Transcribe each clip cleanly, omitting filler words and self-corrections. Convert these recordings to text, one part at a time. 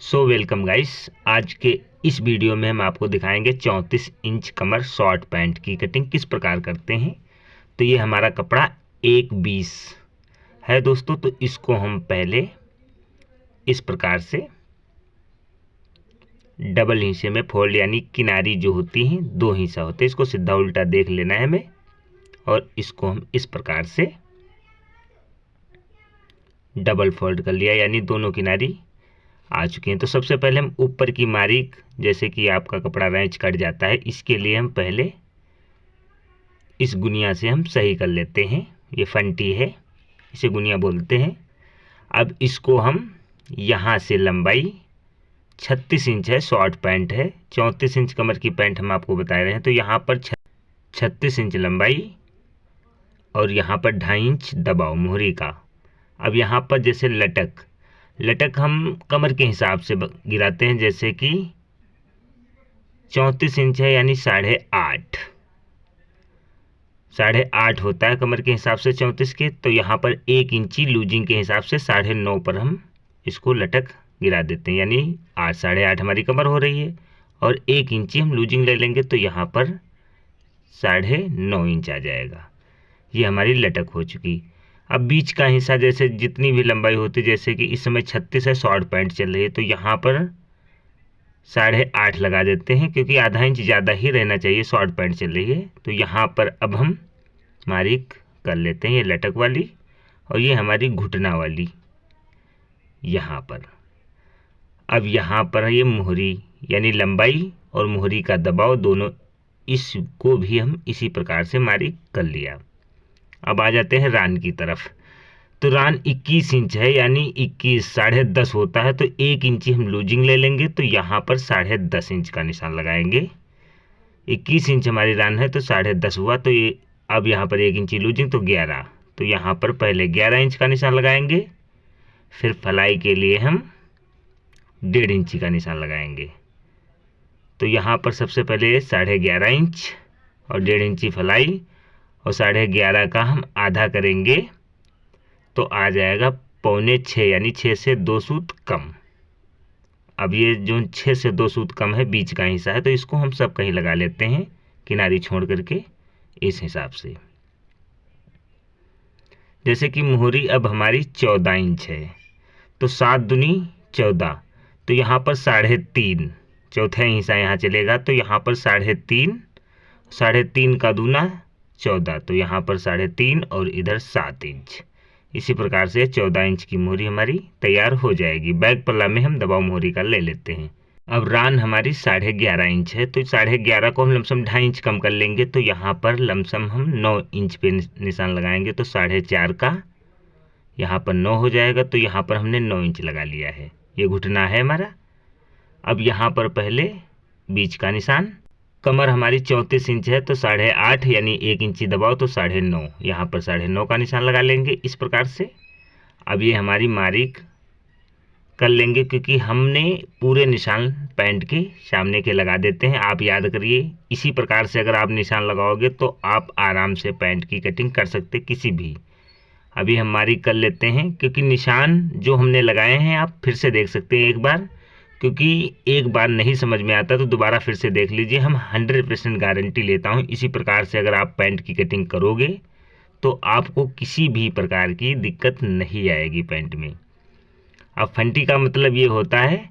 Welcome guys. आज के इस वीडियो में हम आपको दिखाएंगे 34 इंच कमर शॉर्ट पैंट की कटिंग किस प्रकार करते हैं। तो ये हमारा कपड़ा 1/20 है दोस्तों। तो इसको हम पहले इस प्रकार से डबल हिस्से में फोल्ड, यानी किनारी जो होती हैं 2 हिस्सा होते हैं, इसको सीधा उल्टा देख लेना है हमें। और इसको हम इस प्रकार से डबल फोल्ड कर लिया, यानी दोनों किनारी आ चुके हैं। तो सबसे पहले हम ऊपर की मारीक, जैसे कि आपका कपड़ा रैंच कट जाता है, इसके लिए हम पहले इस गुनिया से हम सही कर लेते हैं। ये फंटी है, इसे गुनिया बोलते हैं। अब इसको हम यहाँ से लंबाई 36 इंच है, शॉर्ट पैंट है, 34 इंच कमर की पैंट हम आपको बता रहे हैं। तो यहाँ पर 36 इंच लंबाई और यहाँ पर 2.5 इंच दबाव मोहरी का। अब यहाँ पर जैसे लटक हम कमर के हिसाब से गिराते हैं, जैसे कि 34 इंच है यानी 8.5 होता है कमर के हिसाब से 34 के। तो यहाँ पर 1 इंची लूजिंग के हिसाब से 9.5 पर हम इसको लटक गिरा देते हैं, यानी 8.5 हमारी कमर हो रही है। और 1 इंची हम लूजिंग ले लेंगे तो यहाँ पर 9.5 इंच आ जाएगा। ये हमारी लटक हो चुकी। अब बीच का हिस्सा, जैसे जितनी भी लंबाई होती, जैसे कि इस समय 36 है, शॉर्ट पैंट चल रही है, तो यहाँ पर 8.5 लगा देते हैं, क्योंकि आधा इंच ज़्यादा ही रहना चाहिए, शॉर्ट पैंट चल रही है। तो यहाँ पर अब हम मारीक कर लेते हैं, ये लटक वाली और ये हमारी घुटना वाली यहाँ पर। अब यहाँ पर ये मोहरी, यानी लंबाई और मोहरी का दबाव दोनों, इसको भी हम इसी प्रकार से मारीक कर लिया। अब आ जाते हैं रान की तरफ। तो रान 21 इंच है, यानी 21 10.5 होता है, तो 1 इंची हम लूजिंग ले लेंगे, तो यहाँ पर 10.5 इंच का निशान लगाएंगे। 21 इंच हमारी रान है तो 10.5 हुआ, तो ये अब यहाँ पर 1 इंची लूजिंग तो 11। तो यहाँ पर पहले 11 इंच का निशान लगाएंगे, फिर फलाई के लिए हम 1.5 इंची का निशान लगाएंगे। तो यहाँ पर सबसे पहले 11.5 इंच और 1.5 इंची फलाई, और 11.5 का हम आधा करेंगे तो आ जाएगा 6.25, यानी 6 से 2 सूत कम। अब ये जो 6 से 2 सूत कम है, बीच का हिस्सा है, तो इसको हम सब कहीं लगा लेते हैं किनारी छोड़ करके इस हिसाब से। जैसे कि मोहरी अब हमारी 14 इंच है, तो 7 दूनी 14, तो यहाँ पर 3.5 चौथा हिस्सा यहाँ चलेगा, तो यहाँ पर 3.5 का दूना 14, तो यहाँ पर 3.5 और इधर 7 इंच। इसी प्रकार से 14 इंच की मोहरी हमारी तैयार हो जाएगी। बैक पल्ला में हम दबाव मोहरी का ले लेते हैं। अब रान हमारी 11.5 इंच है, तो 11.5 को हम लमसम 2.5 इंच कम कर लेंगे, तो यहाँ पर लमसम हम 9 इंच पे निशान लगाएंगे, तो 4.5 का यहाँ पर 9 हो जाएगा, तो यहाँ पर हमने 9 इंच लगा लिया है। ये घुटना है हमारा। अब यहाँ पर पहले बीच का निशान, कमर हमारी 34 इंच है, तो 8.5 यानी 1 इंची दबाव, तो 9.5, यहाँ पर 9.5 का निशान लगा लेंगे इस प्रकार से। अब ये हमारी मारीक कर लेंगे, क्योंकि हमने पूरे निशान पैंट के सामने के लगा देते हैं। आप याद करिए, इसी प्रकार से अगर आप निशान लगाओगे तो आप आराम से पैंट की कटिंग कर सकते किसी भी। अभी हम मारीक कर लेते हैं, क्योंकि निशान जो हमने लगाए हैं आप फिर से देख सकते हैं एक बार, क्योंकि एक बार नहीं समझ में आता तो दोबारा फिर से देख लीजिए। हम 100% गारंटी लेता हूँ, इसी प्रकार से अगर आप पैंट की कटिंग करोगे तो आपको किसी भी प्रकार की दिक्कत नहीं आएगी पैंट में। अब फंटी का मतलब ये होता है,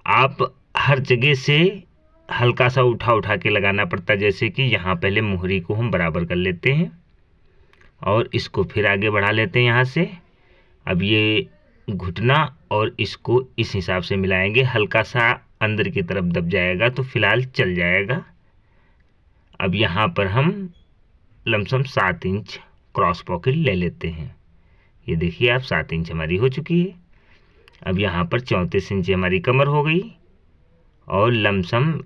आप हर जगह से हल्का सा उठा के लगाना पड़ता है। जैसे कि यहाँ पहले मोहरी को हम बराबर कर लेते हैं और इसको फिर आगे बढ़ा लेते हैं यहाँ से। अब ये घुटना और इसको इस हिसाब से मिलाएंगे, हल्का सा अंदर की तरफ दब जाएगा तो फिलहाल चल जाएगा। अब यहाँ पर हम लमसम 7 इंच क्रॉस पॉकेट ले लेते हैं। ये देखिए आप, 7 इंच हमारी हो चुकी है। अब यहाँ पर 34 इंच हमारी कमर हो गई और लमसम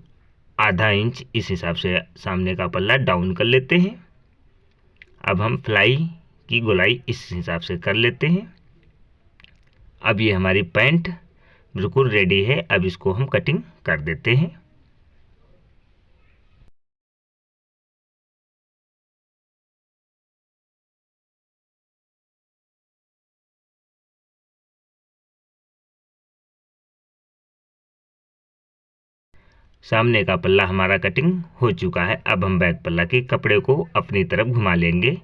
आधा इंच इस हिसाब से सामने का पल्ला डाउन कर लेते हैं। अब हम फ्लाई की गोलाई इस हिसाब से कर लेते हैं। अब ये हमारी पैंट बिल्कुल रेडी है। अब इसको हम कटिंग कर देते हैं। सामने का पल्ला हमारा कटिंग हो चुका है। अब हम बैक पल्ला के कपड़े को अपनी तरफ घुमा लेंगे,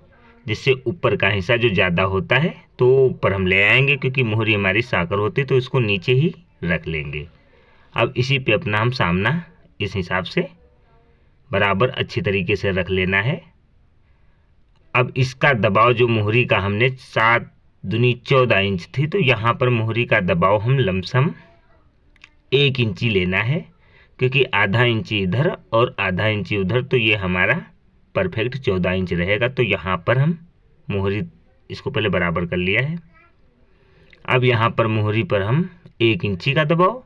जिससे ऊपर का हिस्सा जो ज़्यादा होता है तो ऊपर हम ले आएंगे, क्योंकि मोहरी हमारी साकर होती तो इसको नीचे ही रख लेंगे। अब इसी पे अपना हम सामना इस हिसाब से बराबर अच्छी तरीके से रख लेना है। अब इसका दबाव जो मोहरी का हमने 7 दूनी 14 इंच थी, तो यहाँ पर मोहरी का दबाव हम लमसम 1 इंची लेना है, क्योंकि आधा इंची इधर और आधा इंची उधर, तो ये हमारा परफेक्ट 14 इंच रहेगा। तो यहाँ पर हम मोहरी इसको पहले बराबर कर लिया है। अब यहाँ पर मोहरी पर हम 1 इंची का दबाव,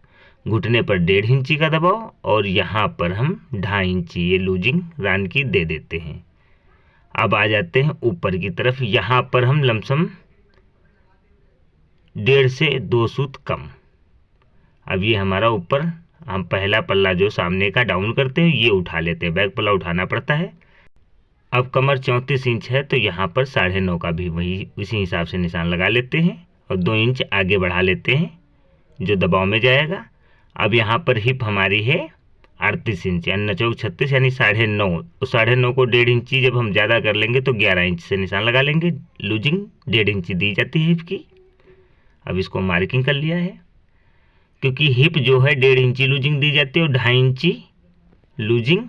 घुटने पर 1.5 इंची का दबाव और यहाँ पर हम 2.5 इंची ये लूजिंग रान की दे देते हैं। अब आ जाते हैं ऊपर की तरफ। यहाँ पर हम लमसम 1.5 से 2 सूत कम। अब ये हमारा ऊपर हम पहला पल्ला जो सामने का डाउन करते हैं ये उठा लेते हैं, बैक पल्ला उठाना पड़ता है। अब कमर 34 इंच है, तो यहाँ पर 9.5 का भी वही उसी हिसाब से निशान लगा लेते हैं और 2 इंच आगे बढ़ा लेते हैं जो दबाव में जाएगा। अब यहाँ पर हिप हमारी है 38 इंच यानी नचौक 36 यानी 9.5, तो 9.5 को 1.5 इंची जब हम ज़्यादा कर लेंगे तो 11 इंच से निशान लगा लेंगे। लूजिंग 1.5 इंची दी जाती है हिप की। अब इसको मार्किंग कर लिया है, क्योंकि हिप जो है 1.5 इंची लूजिंग दी जाती है और 2.5 इंची लूजिंग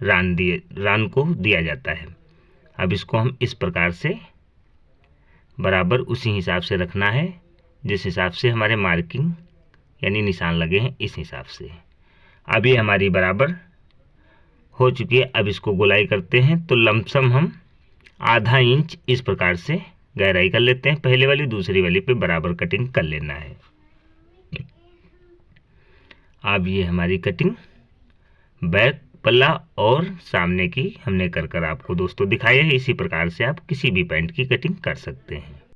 रान को दिया जाता है। अब इसको हम इस प्रकार से बराबर उसी हिसाब से रखना है जिस हिसाब से हमारे मार्किंग यानी निशान लगे हैं, इस हिसाब से। अब ये हमारी बराबर हो चुकी है। अब इसको गोलाई करते हैं, तो लमसम हम आधा इंच इस प्रकार से गहराई कर लेते हैं। पहले वाली दूसरी वाली पे बराबर कटिंग कर लेना है। अब ये हमारी कटिंग बैक पल्ला और सामने की हमने कर आपको दोस्तों दिखाई है। इसी प्रकार से आप किसी भी पैंट की कटिंग कर सकते हैं।